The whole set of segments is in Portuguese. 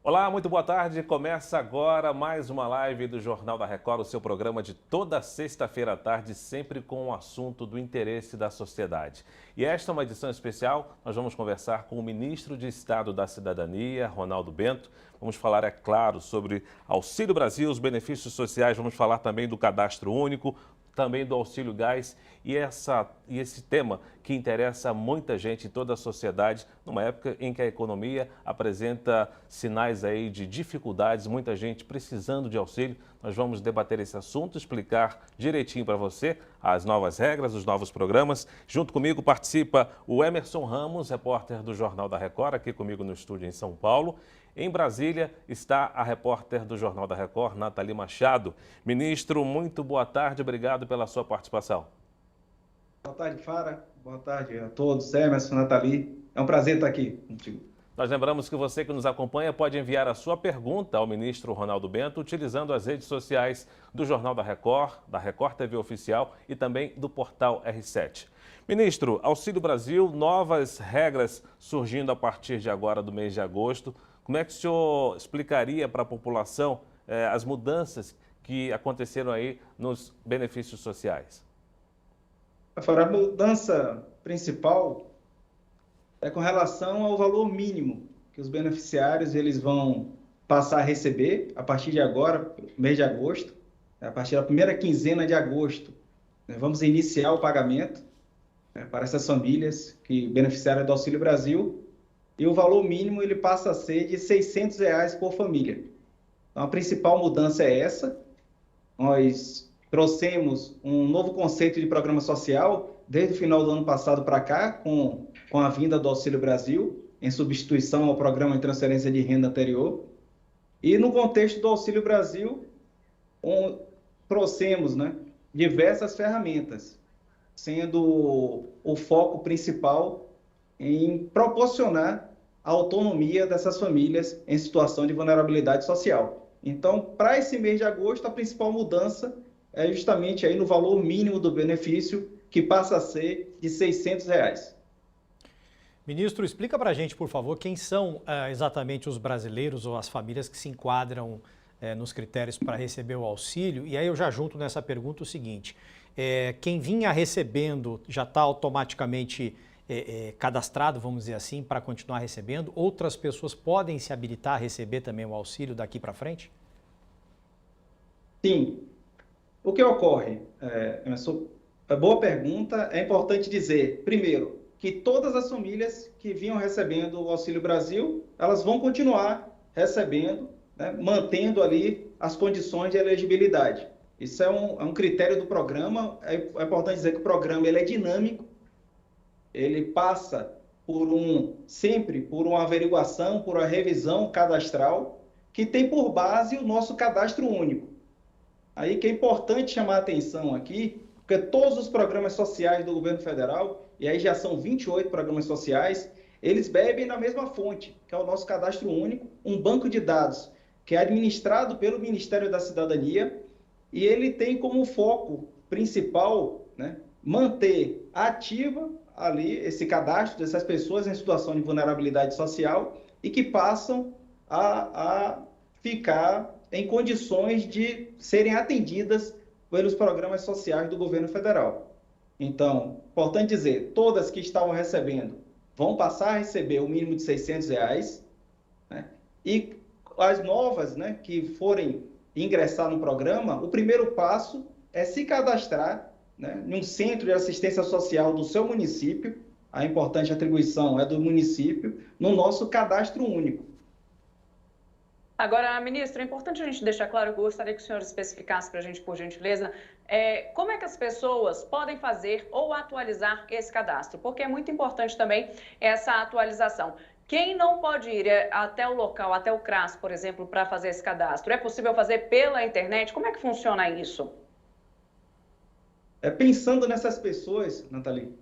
Olá, muito boa tarde. Começa agora mais uma live do Jornal da Record, o seu programa de toda sexta-feira à tarde, sempre com um assunto do interesse da sociedade. E esta é uma edição especial, nós vamos conversar com o ministro de Estado da Cidadania, Ronaldo Bento. Vamos falar, é claro, sobre Auxílio Brasil, os benefícios sociais, vamos falar também do cadastro único, também do auxílio gás e esse tema que interessa muita gente em toda a sociedade, numa época em que a economia apresenta sinais aí de dificuldades, muita gente precisando de auxílio. Nós vamos debater esse assunto, explicar direitinho para você as novas regras, os novos programas. Junto comigo participa o Emerson Ramos, repórter do Jornal da Record, aqui comigo no estúdio em São Paulo. Em Brasília está a repórter do Jornal da Record, Nathalie Machado. Ministro, muito boa tarde, obrigado pela sua participação. Boa tarde, Fara. Boa tarde a todos, Emerson, Nathalie. É um prazer estar aqui contigo. Nós lembramos que você que nos acompanha pode enviar a sua pergunta ao ministro Ronaldo Bento utilizando as redes sociais do Jornal da Record TV Oficial e também do portal R7. Ministro, Auxílio Brasil, novas regras surgindo a partir de agora do mês de agosto. Como é que o senhor explicaria para a população as mudanças que aconteceram aí nos benefícios sociais? A mudança principal é com relação ao valor mínimo que os beneficiários eles vão passar a receber a partir de agora, mês de agosto, a partir da primeira quinzena de agosto. Vamos iniciar o pagamento para essas famílias que beneficiaram do Auxílio Brasil. E o valor mínimo ele passa a ser de R$ 600 por família. Então, a principal mudança é essa. Nós trouxemos um novo conceito de programa social desde o final do ano passado para cá, com a vinda do Auxílio Brasil, em substituição ao programa de transferência de renda anterior. E no contexto do Auxílio Brasil, trouxemos diversas ferramentas, sendo o foco principal em proporcionar a autonomia dessas famílias em situação de vulnerabilidade social. Então, para esse mês de agosto, a principal mudança é justamente aí no valor mínimo do benefício, que passa a ser de R$ 600. Ministro, explica para a gente, por favor, quem são exatamente os brasileiros ou as famílias que se enquadram nos critérios para receber o auxílio. E aí eu já junto nessa pergunta o seguinte, quem vinha recebendo já está automaticamente cadastrado, vamos dizer assim, para continuar recebendo? Outras pessoas podem se habilitar a receber também o auxílio daqui para frente? Sim. O que ocorre? Boa pergunta. É importante dizer, primeiro, que todas as famílias que vinham recebendo o Auxílio Brasil, elas vão continuar recebendo, mantendo ali as condições de elegibilidade. Isso é um critério do programa. É importante dizer que o programa ele é dinâmico. Ele passa sempre por uma averiguação, por uma revisão cadastral, que tem por base o nosso cadastro único. Aí que é importante chamar a atenção aqui, porque todos os programas sociais do governo federal, e aí já são 28 programas sociais, eles bebem na mesma fonte, que é o nosso cadastro único, um banco de dados que é administrado pelo Ministério da Cidadania, e ele tem como foco principal, manter ativa ali esse cadastro dessas pessoas em situação de vulnerabilidade social e que passam a ficar em condições de serem atendidas pelos programas sociais do governo federal. Então, importante dizer, todas que estavam recebendo vão passar a receber o mínimo de R$ 600, e as novas que forem ingressar no programa, o primeiro passo é se cadastrar em um centro de assistência social do seu município, a importante atribuição é do município, no nosso cadastro único. Agora, ministro, é importante a gente deixar claro, eu gostaria que o senhor especificasse para a gente, por gentileza, como é que as pessoas podem fazer ou atualizar esse cadastro, porque é muito importante também essa atualização. Quem não pode ir até o local, até o CRAS, por exemplo, para fazer esse cadastro, é possível fazer pela internet? Como é que funciona isso? Pensando nessas pessoas, Nathalie,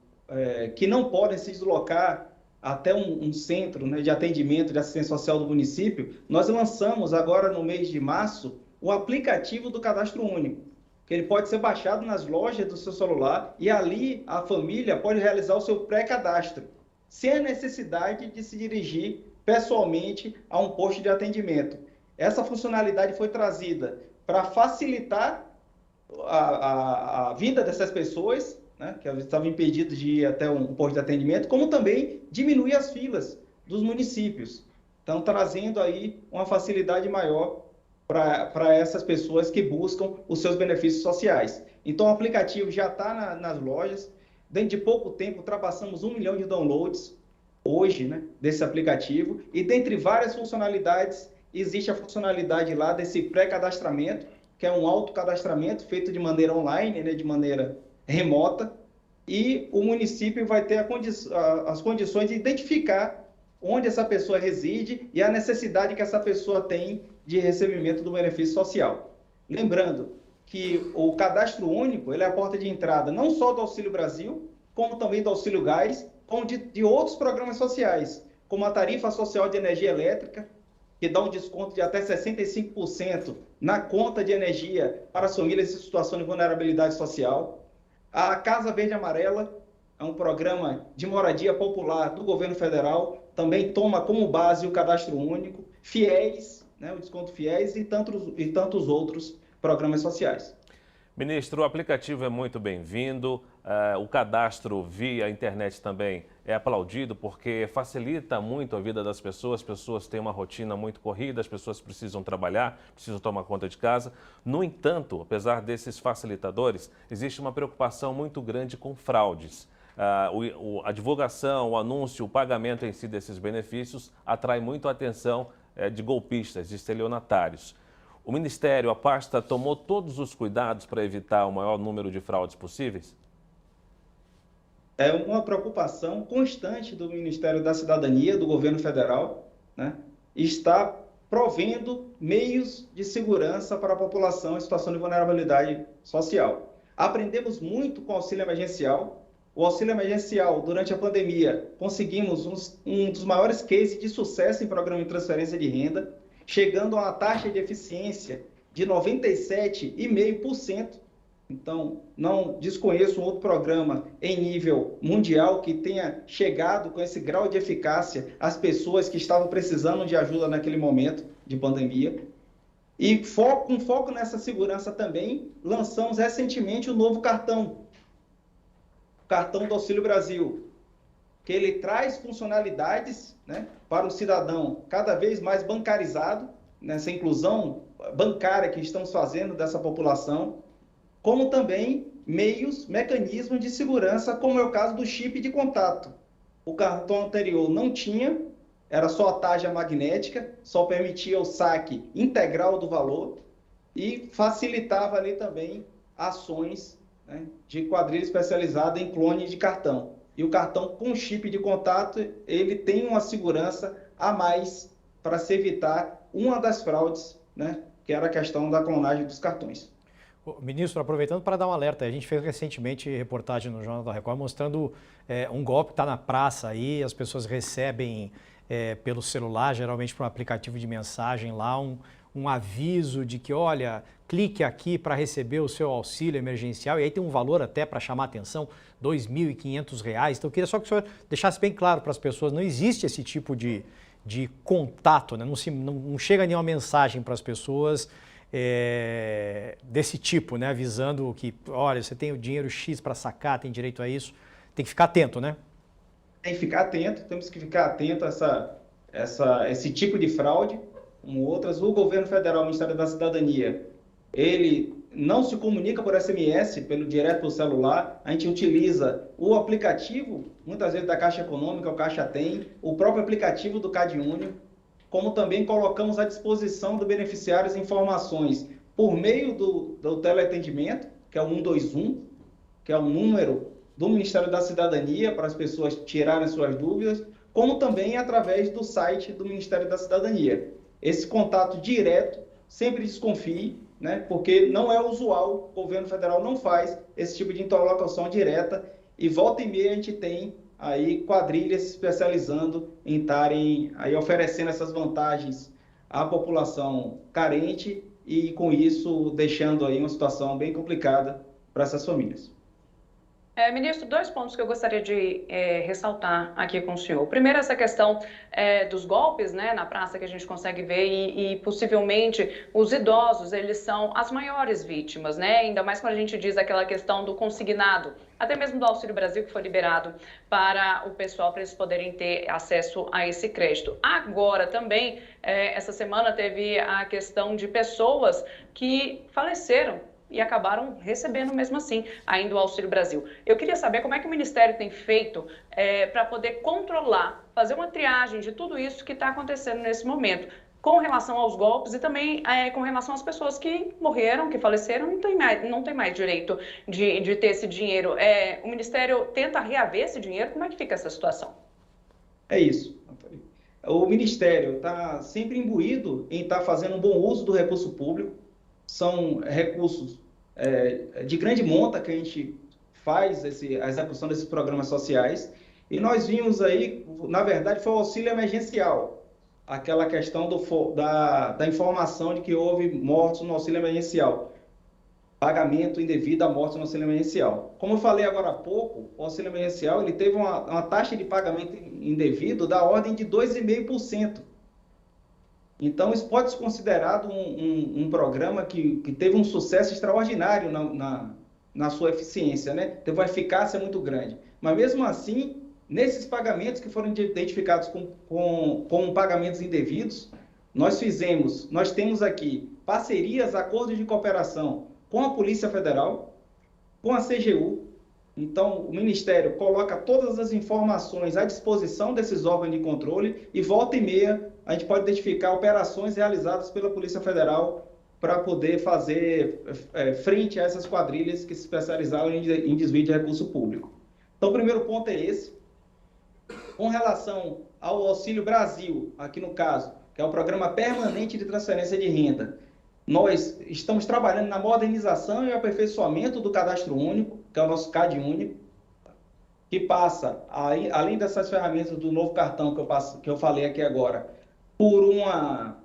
que não podem se deslocar até um centro de atendimento de assistência social do município, nós lançamos agora no mês de março o aplicativo do Cadastro Único, que ele pode ser baixado nas lojas do seu celular e ali a família pode realizar o seu pré-cadastro, sem a necessidade de se dirigir pessoalmente a um posto de atendimento. Essa funcionalidade foi trazida para facilitar a vida dessas pessoas, né, que estavam impedidos de ir até um posto de atendimento, como também diminuir as filas dos municípios. Então, trazendo aí uma facilidade maior para essas pessoas que buscam os seus benefícios sociais. Então, o aplicativo já está nas lojas. Dentro de pouco tempo, ultrapassamos 1 milhão de downloads hoje, né, desse aplicativo. E dentre várias funcionalidades, existe a funcionalidade lá desse pré-cadastramento, que é um autocadastramento feito de maneira online, né, de maneira remota. E o município vai ter as condições de identificar onde essa pessoa reside e a necessidade que essa pessoa tem de recebimento do benefício social. Lembrando que o cadastro único ele é a porta de entrada não só do Auxílio Brasil, como também do Auxílio Gás, como de outros programas sociais, como a tarifa social de energia elétrica, que dá um desconto de até 65% na conta de energia para as famílias em situação de vulnerabilidade social. A Casa Verde Amarela é um programa de moradia popular do governo federal, também toma como base o cadastro único, FIES, né, o desconto FIES e tantos outros programas sociais. Ministro, o aplicativo é muito bem-vindo, o cadastro via internet também é aplaudido porque facilita muito a vida das pessoas. As pessoas têm uma rotina muito corrida, as pessoas precisam trabalhar, precisam tomar conta de casa. No entanto, apesar desses facilitadores, existe uma preocupação muito grande com fraudes. A divulgação, o anúncio, o pagamento em si desses benefícios atrai muito a atenção de golpistas, de estelionatários. O Ministério, a pasta, tomou todos os cuidados para evitar o maior número de fraudes possíveis? É uma preocupação constante do Ministério da Cidadania, do governo federal, né? Está provendo meios de segurança para a população em situação de vulnerabilidade social. Aprendemos muito com o auxílio emergencial. O auxílio emergencial, durante a pandemia, conseguimos um dos maiores cases de sucesso em programa de transferência de renda, chegando a uma taxa de eficiência de 97,5%. Então, não desconheço um outro programa em nível mundial que tenha chegado com esse grau de eficácia às pessoas que estavam precisando de ajuda naquele momento de pandemia. E com foco nessa segurança também, lançamos recentemente o novo cartão do Auxílio Brasil, que ele traz funcionalidades, né, para o cidadão cada vez mais bancarizado, nessa inclusão bancária que estamos fazendo dessa população, como também mecanismos de segurança, como é o caso do chip de contato. O cartão anterior não tinha, era só a taxa magnética, só permitia o saque integral do valor e facilitava ali também ações, né, de quadrilha especializada em clone de cartão. E o cartão com chip de contato, ele tem uma segurança a mais para se evitar uma das fraudes, né, que era a questão da clonagem dos cartões. Ministro, aproveitando para dar um alerta, a gente fez recentemente reportagem no Jornal da Record mostrando um golpe que está na praça aí, as pessoas recebem pelo celular, geralmente por um aplicativo de mensagem lá, um aviso de que, olha, clique aqui para receber o seu auxílio emergencial, e aí tem um valor até para chamar a atenção, R$ 2.500. Então eu queria só que o senhor deixasse bem claro para as pessoas, não existe esse tipo de contato, né? Não chega nenhuma mensagem para as pessoas desse tipo, né? Avisando que, olha, você tem o dinheiro X para sacar, tem direito a isso. Tem que ficar atento, né? Tem que ficar atento, temos que ficar atento a esse tipo de fraude, como outras. O governo federal, o Ministério da Cidadania, ele não se comunica por SMS, direto pelo celular. A gente utiliza o aplicativo, muitas vezes da Caixa Econômica, o Caixa Tem, o próprio aplicativo do CadÚnico, como também colocamos à disposição do beneficiário as informações por meio do teleatendimento, que é o 121, que é o número do Ministério da Cidadania para as pessoas tirarem suas dúvidas, como também através do site do Ministério da Cidadania. Esse contato direto, sempre desconfie, né, porque não é usual, o governo federal não faz esse tipo de interlocução direta, e volta e meia a gente tem aí quadrilhas se especializando em estarem aí oferecendo essas vantagens à população carente e com isso deixando aí uma situação bem complicada para essas famílias. Ministro, 2 pontos que eu gostaria de ressaltar aqui com o senhor. Primeiro, essa questão dos golpes, né, na praça que a gente consegue ver e possivelmente os idosos, eles são as maiores vítimas, né? Ainda mais quando a gente diz aquela questão do consignado, até mesmo do Auxílio Brasil que foi liberado para o pessoal, para eles poderem ter acesso a esse crédito. Agora também, essa semana teve a questão de pessoas que faleceram e acabaram recebendo mesmo assim ainda o Auxílio Brasil. Eu queria saber como é que o Ministério tem feito para poder controlar, fazer uma triagem de tudo isso que está acontecendo nesse momento, com relação aos golpes e também com relação às pessoas que morreram, que faleceram, não tem mais direito de ter esse dinheiro. O Ministério tenta reaver esse dinheiro? Como é que fica essa situação? É isso. O Ministério está sempre imbuído em estar fazendo um bom uso do recurso público. São recursos de grande monta que a gente faz a execução desses programas sociais. E nós vimos aí, na verdade, foi o auxílio emergencial, aquela questão da informação de que houve mortos no auxílio emergencial, pagamento indevido a mortos no auxílio emergencial. Como eu falei agora há pouco, o auxílio emergencial ele teve uma taxa de pagamento indevido da ordem de 2,5%. Então, isso pode ser considerado um programa que teve um sucesso extraordinário na sua eficiência, né? Teve uma eficácia muito grande. Mas, mesmo assim, nesses pagamentos que foram identificados com pagamentos indevidos, nós temos aqui parcerias, acordos de cooperação com a Polícia Federal, com a CGU. Então, o Ministério coloca todas as informações à disposição desses órgãos de controle e, volta e meia, a gente pode identificar operações realizadas pela Polícia Federal para poder fazer frente a essas quadrilhas que se especializaram em desvio de recurso público. Então, o primeiro ponto é esse. Com relação ao Auxílio Brasil, aqui no caso, que é o Programa Permanente de Transferência de Renda, nós estamos trabalhando na modernização e aperfeiçoamento do Cadastro Único, que é o nosso CAD Único, que passa, além dessas ferramentas do novo cartão que eu falei aqui agora, por uma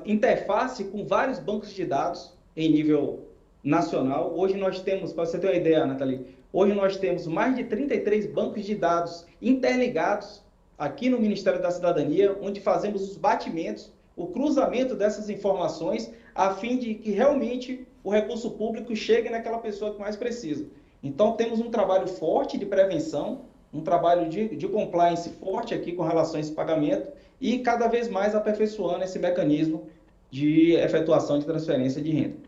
interface com vários bancos de dados em nível nacional. Hoje nós temos, para você ter uma ideia, Nathalie, hoje nós temos mais de 33 bancos de dados interligados aqui no Ministério da Cidadania, onde fazemos os batimentos, o cruzamento dessas informações, a fim de que realmente o recurso público chegue naquela pessoa que mais precisa. Então, temos um trabalho forte de prevenção, um trabalho de compliance forte aqui com relação a esse pagamento e cada vez mais aperfeiçoando esse mecanismo de efetuação de transferência de renda.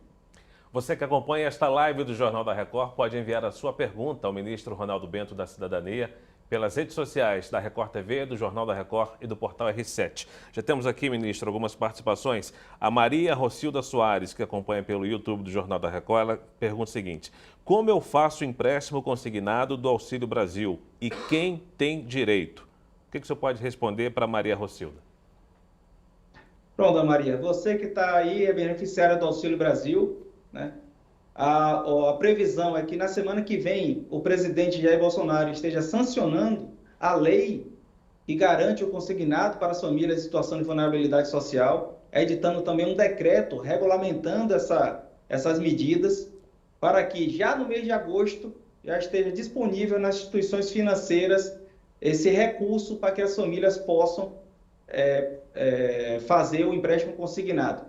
Você que acompanha esta live do Jornal da Record pode enviar a sua pergunta ao ministro Ronaldo Bento da Cidadania pelas redes sociais da Record TV, do Jornal da Record e do Portal R7. Já temos aqui, ministro, algumas participações. A Maria Rocilda Soares, que acompanha pelo YouTube do Jornal da Record, ela pergunta o seguinte: como eu faço o empréstimo consignado do Auxílio Brasil e quem tem direito? O que o senhor pode responder para Maria Rocilda? Pronto, Maria, você que está aí é beneficiária do Auxílio Brasil, né? A previsão é que na semana que vem o presidente Jair Bolsonaro esteja sancionando a lei que garante o consignado para as famílias em situação de vulnerabilidade social, editando também um decreto regulamentando essas medidas para que já no mês de agosto já esteja disponível nas instituições financeiras esse recurso para que as famílias possam fazer o empréstimo consignado.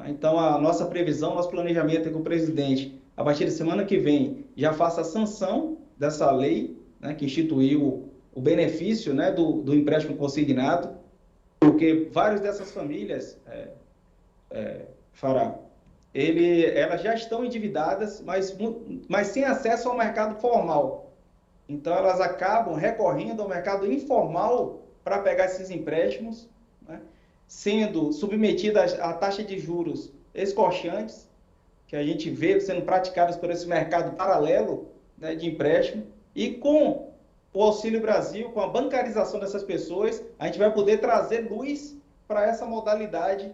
Então, a nossa previsão, nosso planejamento é que o presidente, a partir da semana que vem, já faça a sanção dessa lei, né, que instituiu o benefício, né, do empréstimo consignado, porque várias dessas famílias, elas já estão endividadas, mas sem acesso ao mercado formal. Então, elas acabam recorrendo ao mercado informal para pegar esses empréstimos, né, sendo submetidas a taxa de juros escorchantes, que a gente vê sendo praticadas por esse mercado paralelo, né, de empréstimo, e com o Auxílio Brasil, com a bancarização dessas pessoas, a gente vai poder trazer luz para essa modalidade,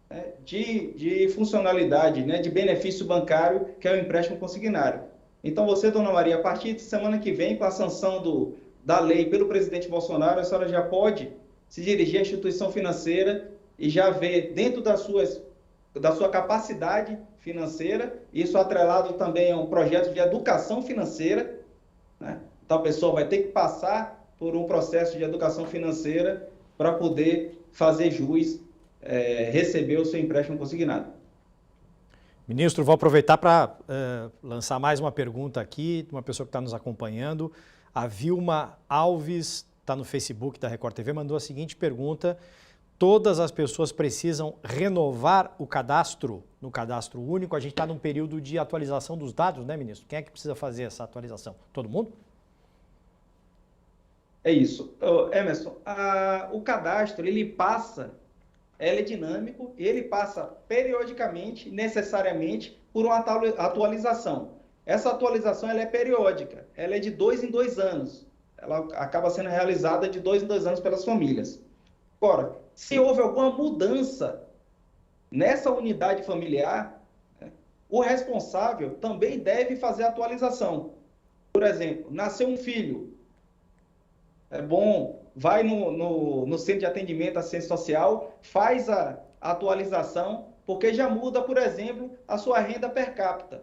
né, de funcionalidade, né, de benefício bancário, que é o empréstimo consignário. Então, você, dona Maria, a partir de semana que vem, com a sanção da lei pelo presidente Bolsonaro, a senhora já pode se dirigir à instituição financeira e já ver, dentro da sua capacidade, financeira, isso atrelado também a um projeto de educação financeira, né? Então a pessoa vai ter que passar por um processo de educação financeira para poder fazer jus, receber o seu empréstimo consignado. Ministro, vou aproveitar para lançar mais uma pergunta aqui, de uma pessoa que está nos acompanhando. A Vilma Alves, está no Facebook da Record TV, mandou a seguinte pergunta: todas as pessoas precisam renovar o cadastro no cadastro único? A gente está num período de atualização dos dados, né, ministro? Quem é que precisa fazer essa atualização? Todo mundo? É isso. Emerson, o cadastro, ele é dinâmico, ele passa periodicamente, necessariamente, por uma atualização. Essa atualização ela é periódica, ela é de 2 em 2 anos. Ela acaba sendo realizada de 2 em 2 anos pelas famílias. Agora, se houve alguma mudança nessa unidade familiar, o responsável também deve fazer a atualização. Por exemplo, nasceu um filho, é bom, vai no centro de atendimento à assistência social, faz a atualização, porque já muda, por exemplo, a sua renda per capita.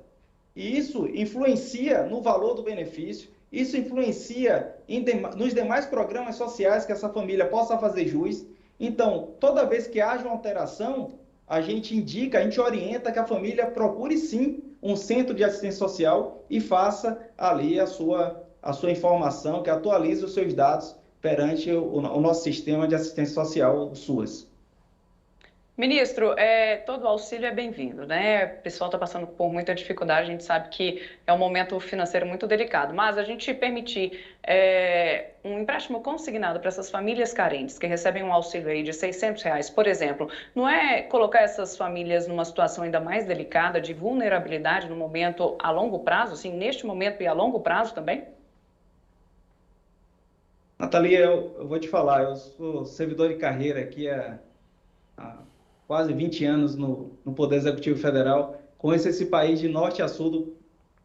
E isso influencia no valor do benefício, isso influencia nos demais programas sociais que essa família possa fazer jus. Então, toda vez que haja uma alteração, a gente indica, a gente orienta que a família procure sim um centro de assistência social e faça ali a sua informação, que atualize os seus dados perante o nosso sistema de assistência social, o SUAS. Ministro, todo auxílio é bem-vindo, né? O pessoal está passando por muita dificuldade, a gente sabe que é um momento financeiro muito delicado, mas a gente permitir um empréstimo consignado para essas famílias carentes que recebem um auxílio aí de R$600, por exemplo, não é colocar essas famílias numa situação ainda mais delicada de vulnerabilidade no momento a longo prazo, assim, neste momento e a longo prazo também? Natalia, eu vou te falar, eu sou servidor de carreira aqui há quase 20 anos no Poder Executivo Federal, conheço esse país de norte a sul,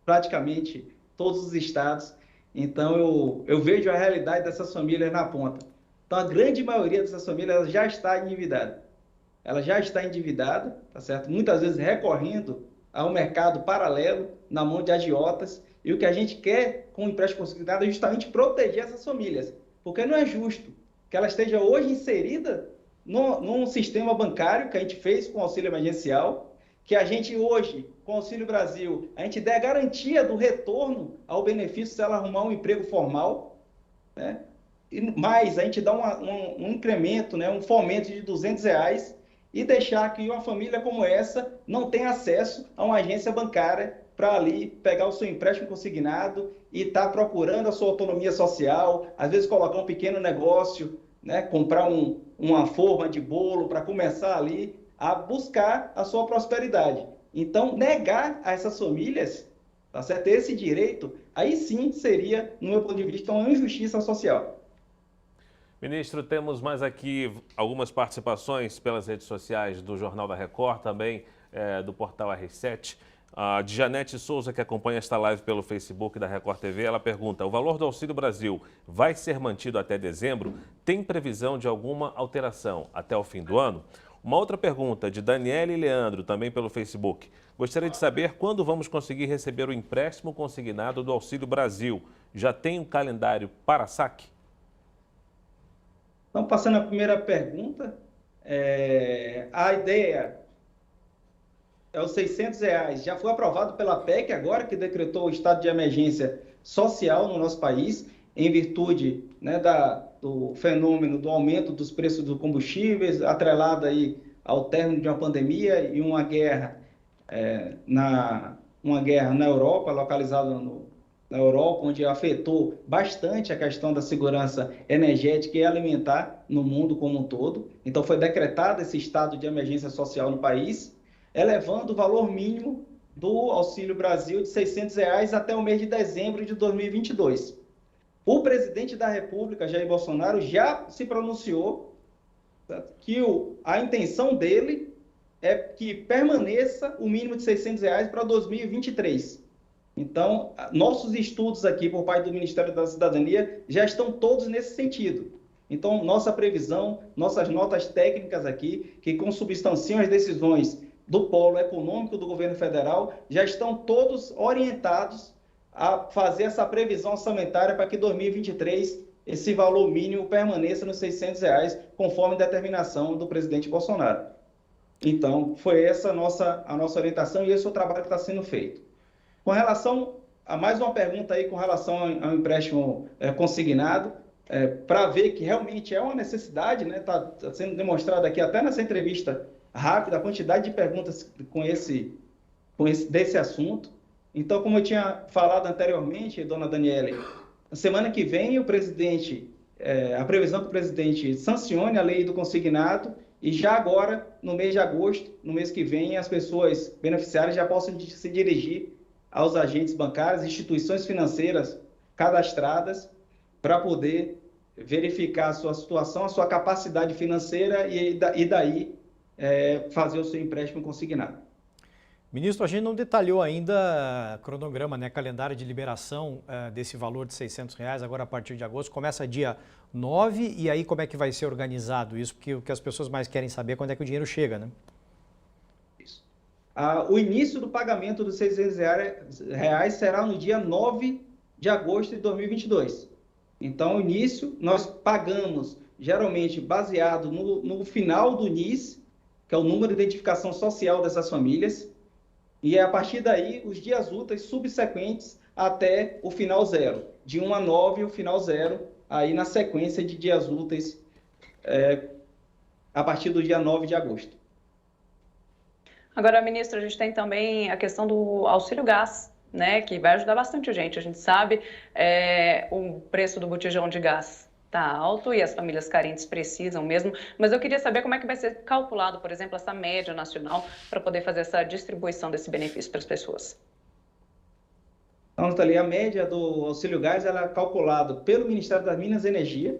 praticamente todos os estados, então eu vejo a realidade dessas famílias na ponta. Então a grande maioria dessas famílias já está endividada. Ela já está endividada, tá certo? Muitas vezes recorrendo ao mercado paralelo, na mão de agiotas, e o que a gente quer com o empréstimo consignado é justamente proteger essas famílias, porque não é justo que ela esteja hoje inserida num sistema bancário que a gente fez com o auxílio emergencial, que a gente hoje, com o Auxílio Brasil, a gente der a garantia do retorno ao benefício se ela arrumar um emprego formal, né? Mas a gente dá um incremento, né? Um fomento de R$200 e deixar que uma família como essa não tenha acesso a uma agência bancária para ali pegar o seu empréstimo consignado e estar procurando a sua autonomia social, às vezes colocar um pequeno negócio, né, comprar uma forma de bolo para começar ali a buscar a sua prosperidade. Então, negar a essas famílias, tá certo? Esse direito, aí sim seria, no meu ponto de vista, uma injustiça social. Ministro, temos mais aqui algumas participações pelas redes sociais do Jornal da Record, também do portal R7. A Janete Souza, que acompanha esta live pelo Facebook da Record TV, ela pergunta: o valor do Auxílio Brasil vai ser mantido até dezembro? Tem previsão de alguma alteração até o fim do ano? Uma outra pergunta de Daniele Leandro, também pelo Facebook. Gostaria de saber quando vamos conseguir receber o empréstimo consignado do Auxílio Brasil. Já tem um calendário para saque? Então, passando a primeira pergunta, a ideia é os R$600, já foi aprovado pela PEC agora, que decretou o estado de emergência social no nosso país, em virtude, né, do fenômeno do aumento dos preços dos combustíveis, atrelado aí ao término de uma pandemia e uma guerra na Europa, localizada na Europa, onde afetou bastante a questão da segurança energética e alimentar no mundo como um todo. Então foi decretado esse estado de emergência social no país, elevando o valor mínimo do Auxílio Brasil de R$600 até o mês de dezembro de 2022. O presidente da República, Jair Bolsonaro, já se pronunciou que a intenção dele é que permaneça o mínimo de R$600 para 2023. Então, nossos estudos aqui por parte do Ministério da Cidadania já estão todos nesse sentido. Então, nossa previsão, nossas notas técnicas aqui, que consubstanciam as decisões do polo econômico do governo federal já estão todos orientados a fazer essa previsão orçamentária para que 2023 esse valor mínimo permaneça nos R$600, conforme determinação do presidente Bolsonaro. Então, foi essa a nossa orientação e esse é o trabalho que está sendo feito. Com relação a mais uma pergunta aí com relação ao empréstimo consignado, para ver que realmente é uma necessidade, né? Está sendo demonstrado aqui até nessa entrevista rápida a quantidade de perguntas desse assunto. Então, como eu tinha falado anteriormente, dona Daniele, na semana que vem a previsão que o presidente sancione a lei do consignado e já agora, no mês de agosto, no mês que vem, as pessoas beneficiárias já possam se dirigir aos agentes bancários, instituições financeiras cadastradas para poder verificar a sua situação, a sua capacidade financeira e daí fazer o seu empréstimo consignado. Ministro, a gente não detalhou ainda cronograma, né, calendário de liberação desse valor de R$600, agora a partir de agosto, começa dia 9, e aí como é que vai ser organizado isso? Porque o que as pessoas mais querem saber é quando é que o dinheiro chega, né? Isso. O início do pagamento dos R$600 será no dia 9 de agosto de 2022. Então, o início, nós pagamos, geralmente, baseado no final do NIS, que é o número de identificação social dessas famílias, e a partir daí, os dias úteis subsequentes até o final zero. De 1 a 9, o final zero, aí na sequência de dias úteis, a partir do dia 9 de agosto. Agora, ministro, a gente tem também a questão do auxílio gás, né, que vai ajudar bastante gente. A gente sabe o preço do botijão de gás está alto e as famílias carentes precisam mesmo, mas eu queria saber como é que vai ser calculado, por exemplo, essa média nacional para poder fazer essa distribuição desse benefício para as pessoas. Então, Nathalie, a média do auxílio gás ela é calculada pelo Ministério das Minas e Energia.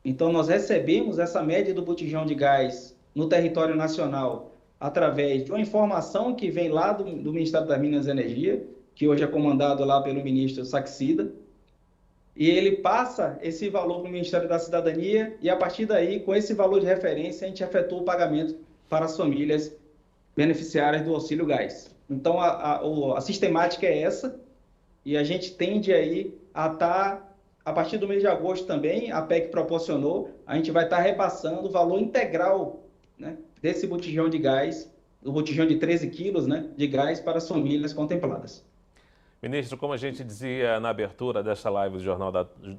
Então, nós recebemos essa média do botijão de gás no território nacional através de uma informação que vem lá do Ministério das Minas e Energia, que hoje é comandado lá pelo ministro Saxida, e ele passa esse valor para o Ministério da Cidadania e, a partir daí, com esse valor de referência, a gente efetua o pagamento para as famílias beneficiárias do auxílio gás. Então, a sistemática é essa, e a gente tende aí a estar, a partir do mês de agosto também, a PEC proporcionou, a gente vai estar repassando o valor integral, né, desse botijão de gás, do botijão de 13 quilos, né, de gás para as famílias contempladas. Ministro, como a gente dizia na abertura dessa live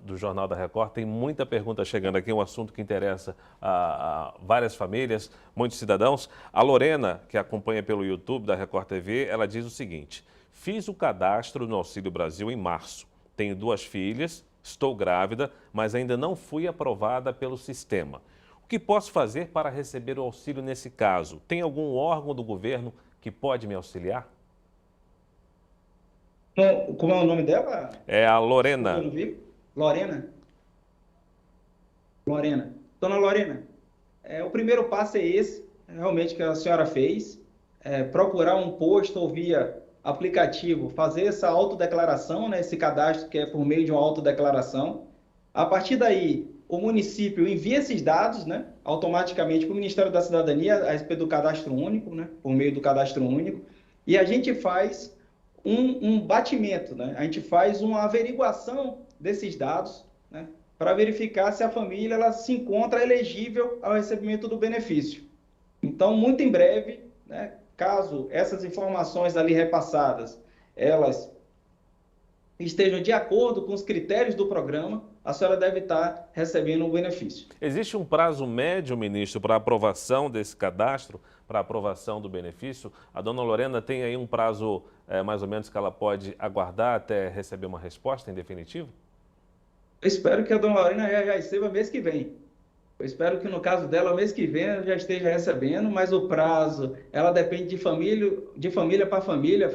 do Jornal da Record, tem muita pergunta chegando aqui, um assunto que interessa a várias famílias, muitos cidadãos. A Lorena, que acompanha pelo YouTube da Record TV, ela diz o seguinte: fiz o cadastro no Auxílio Brasil em março, tenho 2 filhas, estou grávida, mas ainda não fui aprovada pelo sistema. O que posso fazer para receber o auxílio nesse caso? Tem algum órgão do governo que pode me auxiliar? Como é o nome dela? É a Lorena. Lorena. Dona Lorena, o primeiro passo é esse, realmente, que a senhora fez, procurar um posto ou via aplicativo, fazer essa autodeclaração, né, esse cadastro que é por meio de uma autodeclaração. A partir daí, o município envia esses dados, né, automaticamente para o Ministério da Cidadania, a respeito do cadastro único, né, por meio do cadastro único, e a gente faz um batimento, né? A gente faz uma averiguação desses dados, né, para verificar se a família ela se encontra elegível ao recebimento do benefício. Então, muito em breve, né, caso essas informações ali repassadas, elas estejam de acordo com os critérios do programa, a senhora deve estar recebendo o benefício. Existe um prazo médio, ministro, para aprovação desse cadastro, para aprovação do benefício? A dona Lorena tem aí um prazo mais ou menos que ela pode aguardar até receber uma resposta em definitivo? Eu espero que a dona Lorena já receba mês que vem. Eu espero que no caso dela, mês que vem, ela já esteja recebendo, mas o prazo, ela depende de família para família,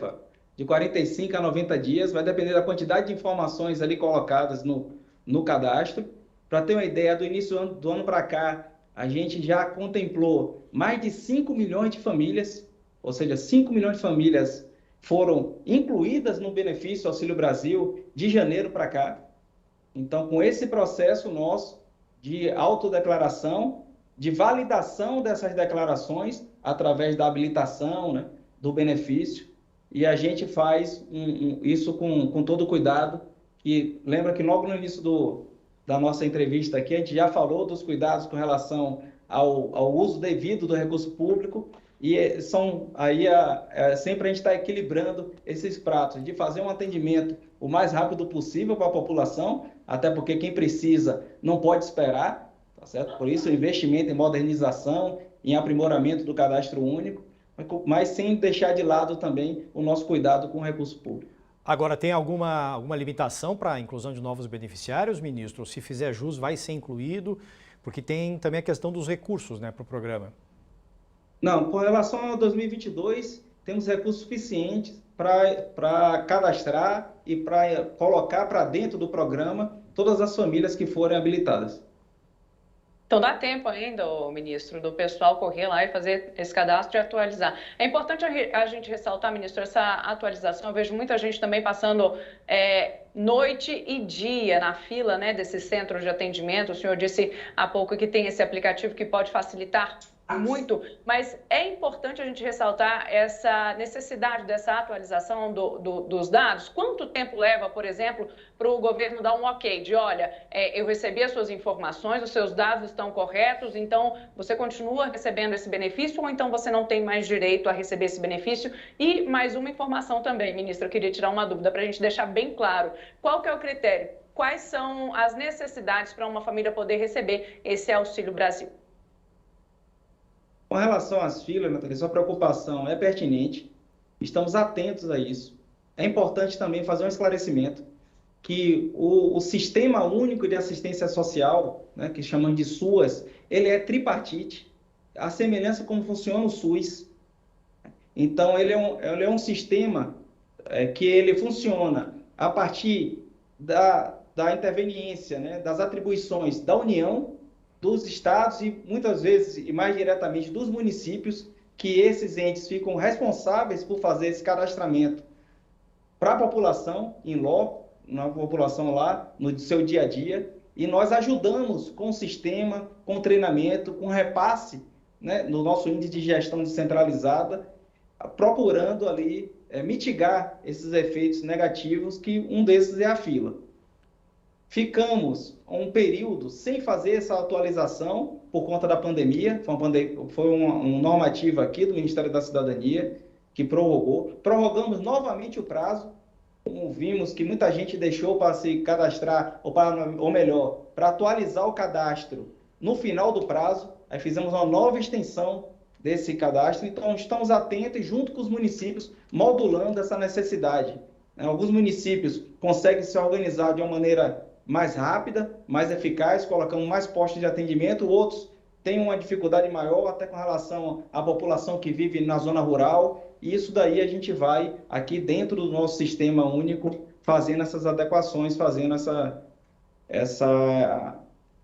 de 45 a 90 dias, vai depender da quantidade de informações ali colocadas no cadastro. Para ter uma ideia, do início do ano para cá, a gente já contemplou mais de 5 milhões de famílias, ou seja, 5 milhões de famílias foram incluídas no benefício Auxílio Brasil de janeiro para cá. Então, com esse processo nosso de autodeclaração, de validação dessas declarações, através da habilitação, né, do benefício, e a gente faz isso com todo cuidado. E lembra que logo no início da nossa entrevista aqui, a gente já falou dos cuidados com relação ao uso devido do recurso público, e sempre a gente está equilibrando esses pratos, de fazer um atendimento o mais rápido possível para a população, até porque quem precisa não pode esperar, tá certo? Por isso, o investimento em modernização, em aprimoramento do cadastro único, mas sem deixar de lado também o nosso cuidado com o recurso público. Agora, tem alguma limitação para a inclusão de novos beneficiários, ministro? Se fizer jus, vai ser incluído? Porque tem também a questão dos recursos, né, para o programa. Não, com relação a 2022, temos recursos suficientes para cadastrar e para colocar para dentro do programa todas as famílias que forem habilitadas. Então dá tempo ainda, ministro, do pessoal correr lá e fazer esse cadastro e atualizar. É importante a gente ressaltar, ministro, essa atualização. Eu vejo muita gente também passando noite e dia na fila, né, desse centro de atendimento. O senhor disse há pouco que tem esse aplicativo que pode facilitar muito, mas é importante a gente ressaltar essa necessidade dessa atualização dos dados. Quanto tempo leva, por exemplo, para o governo dar um ok de, olha, eu recebi as suas informações, os seus dados estão corretos, então você continua recebendo esse benefício ou então você não tem mais direito a receber esse benefício? E mais uma informação também, ministra, eu queria tirar uma dúvida para a gente deixar bem claro. Qual que é o critério? Quais são as necessidades para uma família poder receber esse Auxílio Brasil? Com relação às filas, Nathalie, sua preocupação é pertinente, estamos atentos a isso. É importante também fazer um esclarecimento que o Sistema Único de Assistência Social, né, que chamam de SUAS, ele é tripartite, a semelhança como funciona o SUS. Então, ele é um sistema que ele funciona a partir da interveniência, né, das atribuições da União, dos estados e muitas vezes, e mais diretamente, dos municípios, que esses entes ficam responsáveis por fazer esse cadastramento para a população, em loco, na população lá, no seu dia a dia, e nós ajudamos com o sistema, com treinamento, com repasse, né, no nosso índice de gestão descentralizada, procurando ali mitigar esses efeitos negativos, que um desses é a fila. Ficamos um período sem fazer essa atualização por conta da pandemia. Foi uma normativa aqui do Ministério da Cidadania que prorrogou. Prorrogamos novamente o prazo. Como vimos que muita gente deixou para se cadastrar, ou melhor, para atualizar o cadastro no final do prazo. Aí fizemos uma nova extensão desse cadastro. Então, estamos atentos e junto com os municípios, modulando essa necessidade. Alguns municípios conseguem se organizar de uma maneira mais rápida, mais eficaz, colocando mais postos de atendimento. Outros têm uma dificuldade maior, até com relação à população que vive na zona rural. E isso daí a gente vai, aqui dentro do nosso sistema único, fazendo essas adequações, fazendo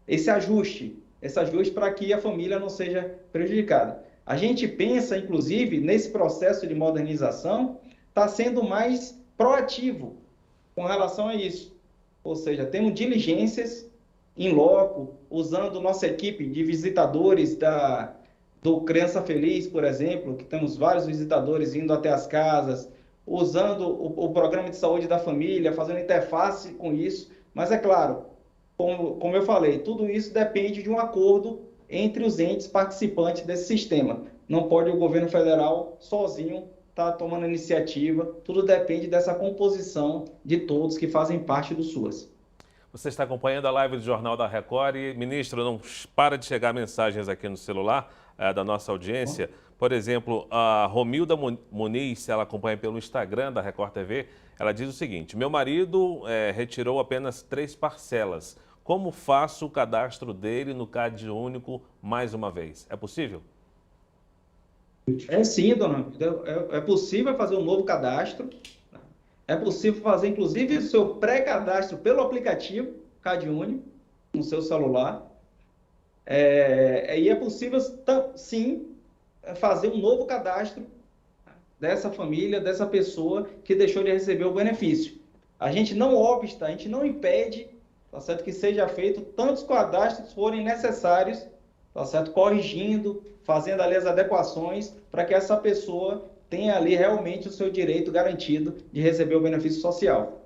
esse ajuste para que a família não seja prejudicada. A gente pensa, inclusive, nesse processo de modernização, está sendo mais proativo com relação a isso. Ou seja, temos diligências em loco, usando nossa equipe de visitadores do Criança Feliz, por exemplo, que temos vários visitadores indo até as casas, usando o programa de saúde da família, fazendo interface com isso. Mas é claro, como eu falei, tudo isso depende de um acordo entre os entes participantes desse sistema. Não pode o governo federal sozinho estar tomando iniciativa, tudo depende dessa composição de todos que fazem parte do SUAS. Você está acompanhando a live do Jornal da Record e, ministro, não para de chegar mensagens aqui no celular da nossa audiência. Por exemplo, a Romilda Muniz, ela acompanha pelo Instagram da Record TV, ela diz o seguinte: meu marido retirou apenas 3 parcelas. Como faço o cadastro dele no CAD único mais uma vez? É possível? É sim, dona. É possível fazer um novo cadastro. É possível fazer, inclusive, o seu pré-cadastro pelo aplicativo CAD único no seu celular. E é possível, sim, fazer um novo cadastro dessa família, dessa pessoa que deixou de receber o benefício. A gente não obsta, a gente não impede, tá certo, que seja feito tantos cadastros forem necessários, tá certo? Corrigindo, fazendo ali as adequações para que essa pessoa tenha ali realmente o seu direito garantido de receber o benefício social.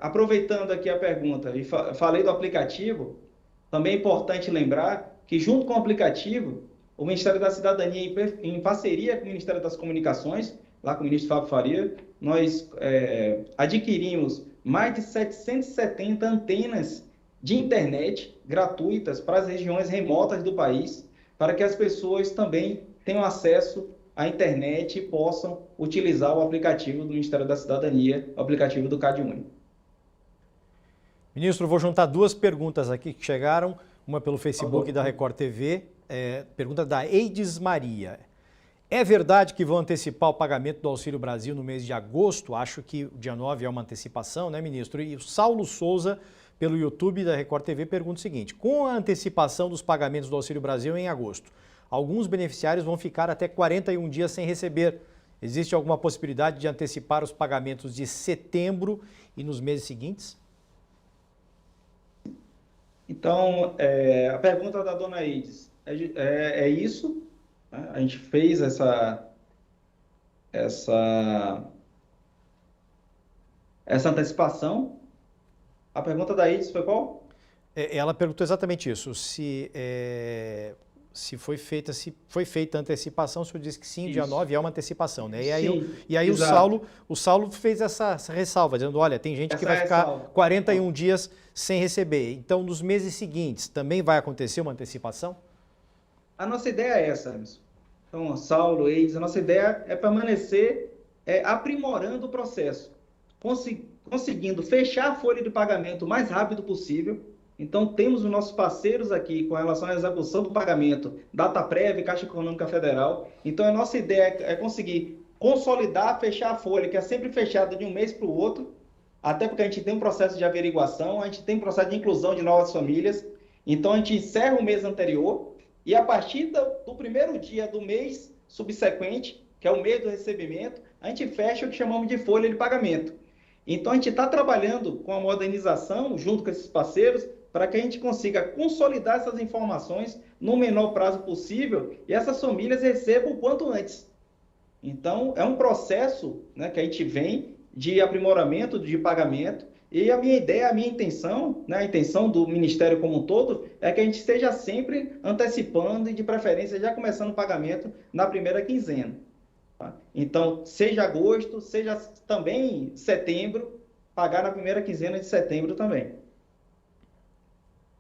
Aproveitando aqui a pergunta, e falei do aplicativo, também é importante lembrar que junto com o aplicativo, o Ministério da Cidadania, em parceria com o Ministério das Comunicações, lá com o ministro Fábio Faria, nós adquirimos mais de 770 antenas de internet gratuitas para as regiões remotas do país, para que as pessoas também tenham acesso à internet e possam utilizar o aplicativo do Ministério da Cidadania, o aplicativo do CadÚnico. Ministro, vou juntar duas perguntas aqui que chegaram, uma pelo Facebook da Record TV, pergunta da Eides Maria. É verdade que vão antecipar o pagamento do Auxílio Brasil no mês de agosto? Acho que o dia 9 é uma antecipação, né, ministro? E o Saulo Souza, pelo YouTube da Record TV, pergunta o seguinte: com a antecipação dos pagamentos do Auxílio Brasil em agosto, alguns beneficiários vão ficar até 41 dias sem receber. Existe alguma possibilidade de antecipar os pagamentos de setembro e nos meses seguintes? Então, a pergunta da dona Eides é isso. A gente fez essa antecipação. A pergunta da Eides foi qual? Ela perguntou exatamente isso, se foi feita a antecipação. O senhor disse que sim, isso. Dia 9 é uma antecipação, né? E aí o Saulo fez essa ressalva, dizendo, olha, tem gente que vai ficar 41 dias sem receber. Então, nos meses seguintes, também vai acontecer uma antecipação? A nossa ideia é essa, Emerson. Então, Saulo, Eides, a nossa ideia é permanecer aprimorando o processo, conseguindo fechar a folha de pagamento o mais rápido possível. Então, temos os nossos parceiros aqui com relação à execução do pagamento, Dataprev, Caixa Econômica Federal. Então, a nossa ideia é conseguir consolidar, fechar a folha, que é sempre fechada de um mês para o outro, até porque a gente tem um processo de averiguação, a gente tem um processo de inclusão de novas famílias. Então, a gente encerra o mês anterior e, a partir do primeiro dia do mês subsequente, que é o mês do recebimento, a gente fecha o que chamamos de folha de pagamento. Então, a gente está trabalhando com a modernização, junto com esses parceiros, para que a gente consiga consolidar essas informações no menor prazo possível e essas famílias recebam o quanto antes. Então, é um processo, né, que a gente vem de aprimoramento de pagamento, e a minha ideia, a minha intenção, né, a intenção do Ministério como um todo, é que a gente esteja sempre antecipando e, de preferência, já começando o pagamento na primeira quinzena. Tá? Então, seja agosto, seja também setembro, pagar na primeira quinzena de setembro também.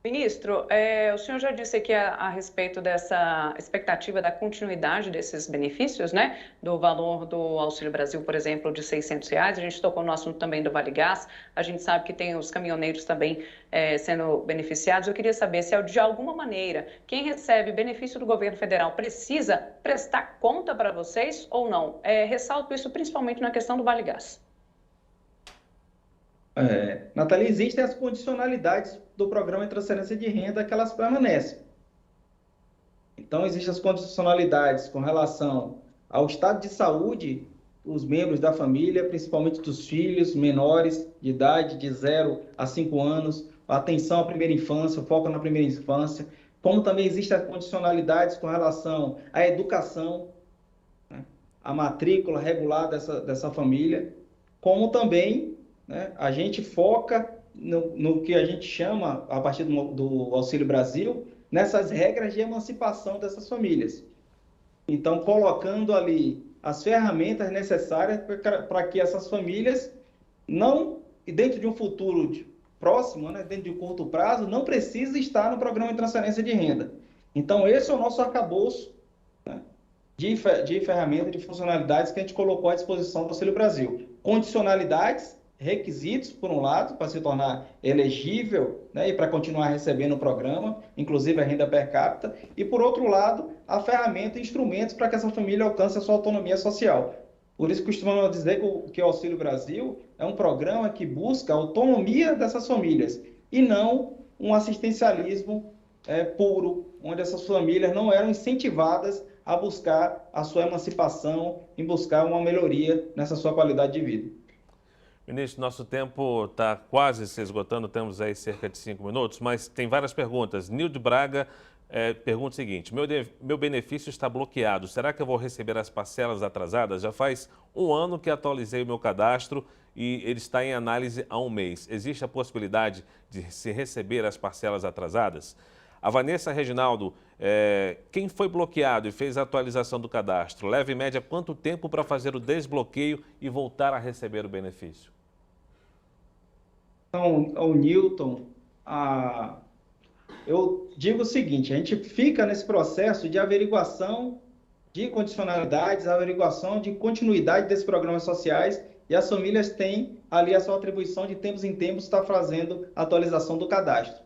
Ministro, o senhor já disse aqui a respeito dessa expectativa da continuidade desses benefícios, né? Do valor do Auxílio Brasil, por exemplo, de R$600. A gente tocou no assunto também do Vale Gás. A gente sabe que tem os caminhoneiros também sendo beneficiados. Eu queria saber se, de alguma maneira, quem recebe benefício do governo federal precisa prestar conta para vocês ou não? Ressalto isso principalmente na questão do Vale Gás. Nathalie, existem as condicionalidades do programa de transferência de renda que elas permanecem. Então, existem as condicionalidades com relação ao estado de saúde dos membros da família, principalmente dos filhos menores de idade de 0 a 5 anos, a atenção à primeira infância, o foco na primeira infância, como também existem as condicionalidades com relação à educação, né, a matrícula regular dessa família, como também, né, a gente foca no que a gente chama, a partir do Auxílio Brasil, nessas regras de emancipação dessas famílias. Então, colocando ali as ferramentas necessárias para que essas famílias não, dentro de um futuro próximo, né, dentro de um curto prazo, não precisem estar no programa de transferência de renda. Então, esse é o nosso arcabouço, né, de ferramentas, de funcionalidades que a gente colocou à disposição do Auxílio Brasil. Condicionalidades, requisitos, por um lado, para se tornar elegível, né, e para continuar recebendo o programa, inclusive a renda per capita, e, por outro lado, a ferramenta e instrumentos para que essa família alcance a sua autonomia social. Por isso, costumamos dizer que o Auxílio Brasil é um programa que busca a autonomia dessas famílias e não um assistencialismo puro, onde essas famílias não eram incentivadas a buscar a sua emancipação, em buscar uma melhoria nessa sua qualidade de vida. Ministro, nosso tempo está quase se esgotando, temos aí cerca de 5 minutos, mas tem várias perguntas. Nilde Braga pergunta o seguinte: meu benefício está bloqueado, será que eu vou receber as parcelas atrasadas? Já faz 1 ano que atualizei o meu cadastro e ele está em análise há 1 mês. Existe a possibilidade de se receber as parcelas atrasadas? A Vanessa Reginaldo, quem foi bloqueado e fez a atualização do cadastro, leva em média quanto tempo para fazer o desbloqueio e voltar a receber o benefício? Então, ao Newton, eu digo o seguinte: a gente fica nesse processo de averiguação de condicionalidades, averiguação de continuidade desses programas sociais, e as famílias têm ali a sua atribuição de tempos em tempos estar fazendo a atualização do cadastro.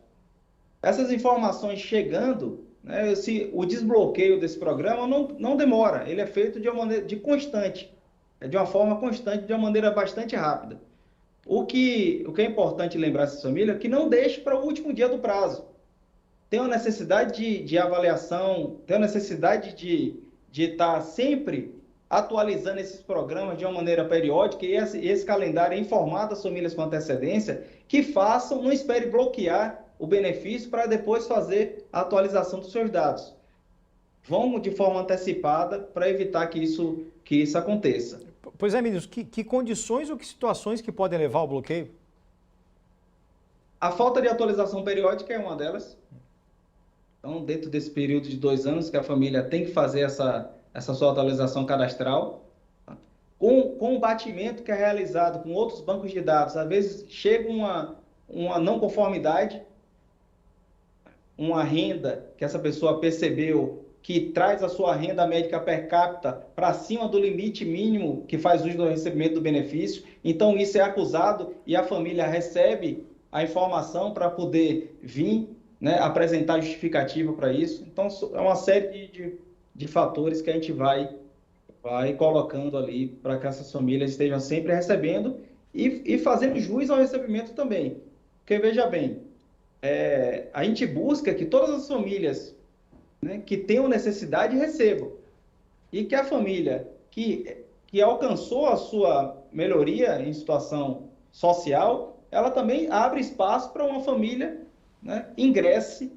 Essas informações chegando, né, o desbloqueio desse programa não demora, ele é feito de uma maneira constante, de uma forma constante, de uma maneira bastante rápida. O que é importante lembrar essas famílias é que não deixe para o último dia do prazo. Tem uma necessidade de avaliação, tem uma necessidade de estar sempre atualizando esses programas de uma maneira periódica, e esse calendário é informado às famílias com antecedência, que façam, não espere bloquear o benefício para depois fazer a atualização dos seus dados. Vão de forma antecipada para evitar que isso aconteça. Pois é, ministro, que condições ou que situações que podem levar ao bloqueio? A falta de atualização periódica é uma delas. Então, dentro desse período de 2 anos que a família tem que fazer essa sua atualização cadastral, com o batimento que é realizado com outros bancos de dados, às vezes chega uma não conformidade, uma renda que essa pessoa percebeu que traz a sua renda médica per capita para cima do limite mínimo que faz uso do recebimento do benefício. Então, isso é acusado e a família recebe a informação para poder vir, né, apresentar justificativa para isso. Então, é uma série de fatores que a gente vai colocando ali para que essas famílias estejam sempre recebendo e fazendo jus ao recebimento também. Porque, veja bem, a gente busca que todas as famílias, né, que tenham necessidade recebam. E que a família que alcançou a sua melhoria em situação social, ela também abre espaço para uma família, né, ingresse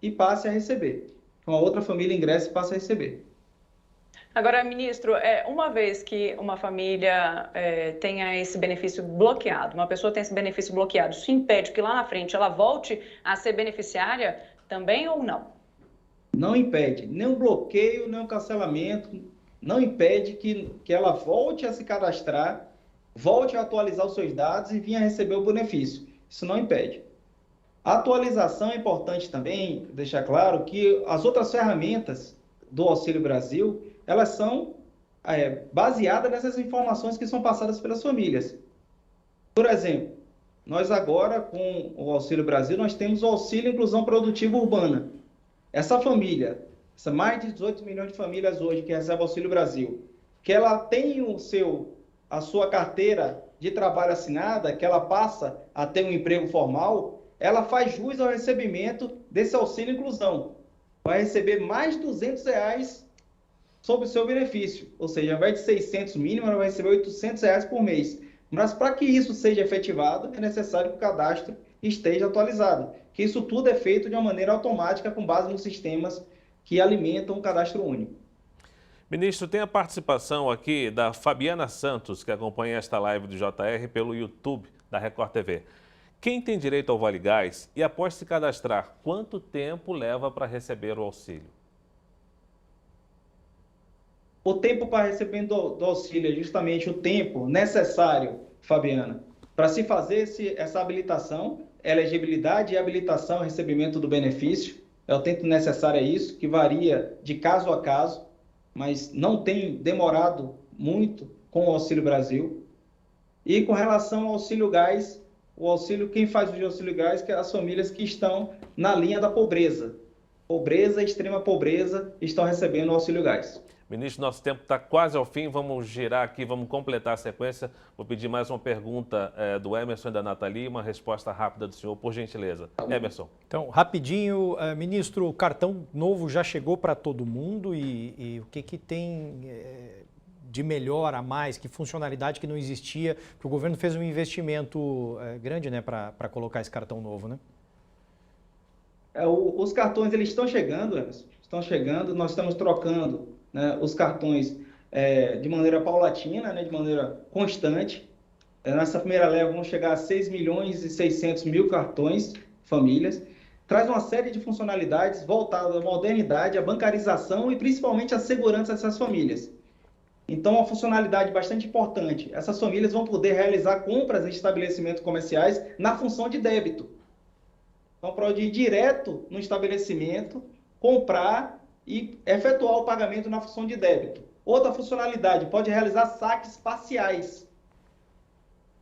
e passe a receber. Uma outra família ingresse e passe a receber. Agora, ministro, uma vez que uma família tenha esse benefício bloqueado, uma pessoa tem esse benefício bloqueado, isso impede que lá na frente ela volte a ser beneficiária também ou não? Não impede, nem o bloqueio, nem o cancelamento, não impede que ela volte a se cadastrar, volte a atualizar os seus dados e venha receber o benefício. Isso não impede. A atualização é importante também, deixar claro que as outras ferramentas do Auxílio Brasil, elas são baseadas nessas informações que são passadas pelas famílias. Por exemplo, nós agora, com o Auxílio Brasil, nós temos o Auxílio Inclusão Produtiva Urbana. Essa família, mais de 18 milhões de famílias hoje que recebem o Auxílio Brasil, que ela tem a sua carteira de trabalho assinada, que ela passa a ter um emprego formal, ela faz jus ao recebimento desse Auxílio Inclusão. Vai receber mais de R$200 sobre o seu benefício, ou seja, ao invés de 600 mínimo, ela vai receber R$800 por mês. Mas para que isso seja efetivado, é necessário que o cadastro esteja atualizado, que isso tudo é feito de uma maneira automática com base nos sistemas que alimentam o cadastro único. Ministro, tem a participação aqui da Fabiana Santos, que acompanha esta live do JR pelo YouTube da Record TV. Quem tem direito ao Vale Gás e após se cadastrar, quanto tempo leva para receber o auxílio? O tempo para receber do auxílio é justamente o tempo necessário, Fabiana, para se fazer essa habilitação, elegibilidade e habilitação ao recebimento do benefício. É o tempo necessário, é isso, que varia de caso a caso, mas não tem demorado muito com o Auxílio Brasil. E com relação ao Auxílio Gás, o auxílio, quem faz o Auxílio Gás, que é as famílias que estão na linha da pobreza. Pobreza, extrema pobreza, estão recebendo o Auxílio Gás. Ministro, nosso tempo está quase ao fim, vamos girar aqui, vamos completar a sequência. Vou pedir mais uma pergunta do Emerson e da Nathalie, uma resposta rápida do senhor, por gentileza. Emerson. Então, rapidinho, ministro, o cartão novo já chegou para todo mundo e o que tem de melhor a mais, que funcionalidade que não existia, porque o governo fez um investimento grande, né, para colocar esse cartão novo, né? Os cartões, eles estão chegando, Emerson, estão chegando, nós estamos trocando, né, os cartões de maneira paulatina, né, de maneira constante. Nessa primeira leva vão chegar a 6.600.000 cartões, famílias. Traz uma série de funcionalidades voltadas à modernidade, à bancarização e principalmente à segurança dessas famílias. Então, uma funcionalidade bastante importante. Essas famílias vão poder realizar compras em estabelecimentos comerciais na função de débito. Então, pode ir direto no estabelecimento, comprar e efetuar o pagamento na função de débito. Outra funcionalidade, pode realizar saques parciais.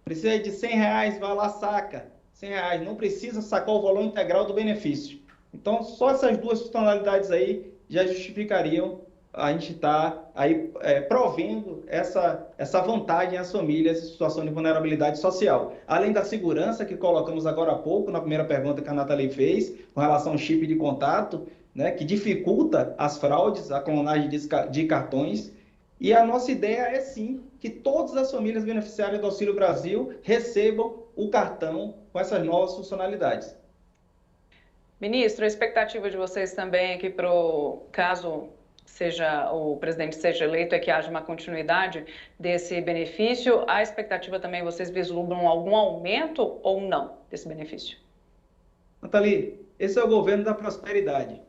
Precisa de R$100, vai lá, saca. R$100, não precisa sacar o valor integral do benefício. Então, só essas duas funcionalidades aí já justificariam a gente estar aí provendo essa vantagem às famílias em situação de vulnerabilidade social. Além da segurança que colocamos agora há pouco, na primeira pergunta que a Nathalie fez, com relação ao chip de contato, né, que dificulta as fraudes, a clonagem de cartões. E a nossa ideia é, sim, que todas as famílias beneficiárias do Auxílio Brasil recebam o cartão com essas novas funcionalidades. Ministro, a expectativa de vocês também é que, caso o presidente seja eleito, é que haja uma continuidade desse benefício. A expectativa também, vocês vislumbram algum aumento ou não desse benefício? Nathalie, esse é o governo da prosperidade.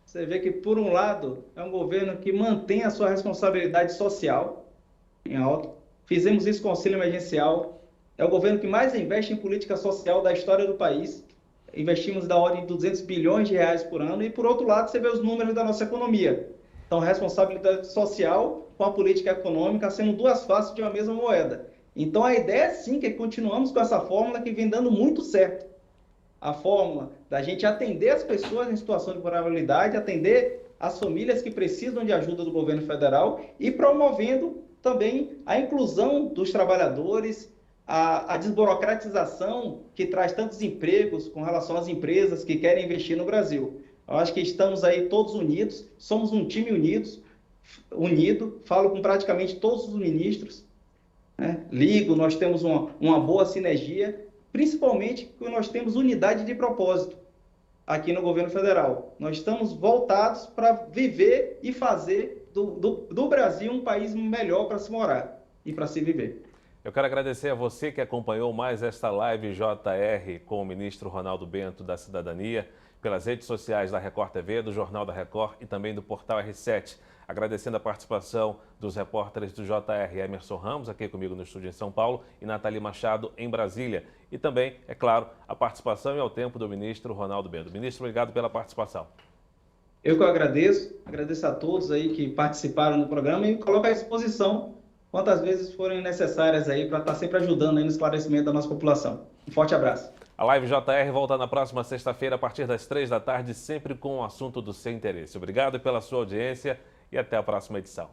Você vê que, por um lado, é um governo que mantém a sua responsabilidade social em alto. Fizemos isso com o auxílio emergencial. É o governo que mais investe em política social da história do país. Investimos da ordem de 200 bilhões de reais por ano. E, por outro lado, você vê os números da nossa economia. Então, responsabilidade social com a política econômica sendo duas faces de uma mesma moeda. Então, a ideia é sim que continuamos com essa fórmula que vem dando muito certo. A fórmula da gente atender as pessoas em situação de vulnerabilidade, atender as famílias que precisam de ajuda do governo federal e promovendo também a inclusão dos trabalhadores, a desburocratização que traz tantos empregos com relação às empresas que querem investir no Brasil. Eu acho que estamos aí todos unidos, somos um time unido, falo com praticamente todos os ministros, né? Ligo, nós temos uma boa sinergia, principalmente porque nós temos unidade de propósito aqui no governo federal. Nós estamos voltados para viver e fazer do Brasil um país melhor para se morar e para se viver. Eu quero agradecer a você que acompanhou mais esta live JR com o ministro Ronaldo Bento da Cidadania, pelas redes sociais da Record TV, do Jornal da Record e também do Portal R7. Agradecendo a participação dos repórteres do JR, Emerson Ramos, aqui comigo no estúdio em São Paulo, e Nathalie Machado, em Brasília. E também, é claro, a participação e ao tempo do ministro Ronaldo Bento. Ministro, obrigado pela participação. Eu que agradeço a todos aí que participaram do programa e coloco à disposição quantas vezes forem necessárias aí para estar sempre ajudando aí no esclarecimento da nossa população. Um forte abraço. A Live JR volta na próxima sexta-feira, a partir das 3 da tarde, sempre com o assunto do seu interesse. Obrigado pela sua audiência e até a próxima edição.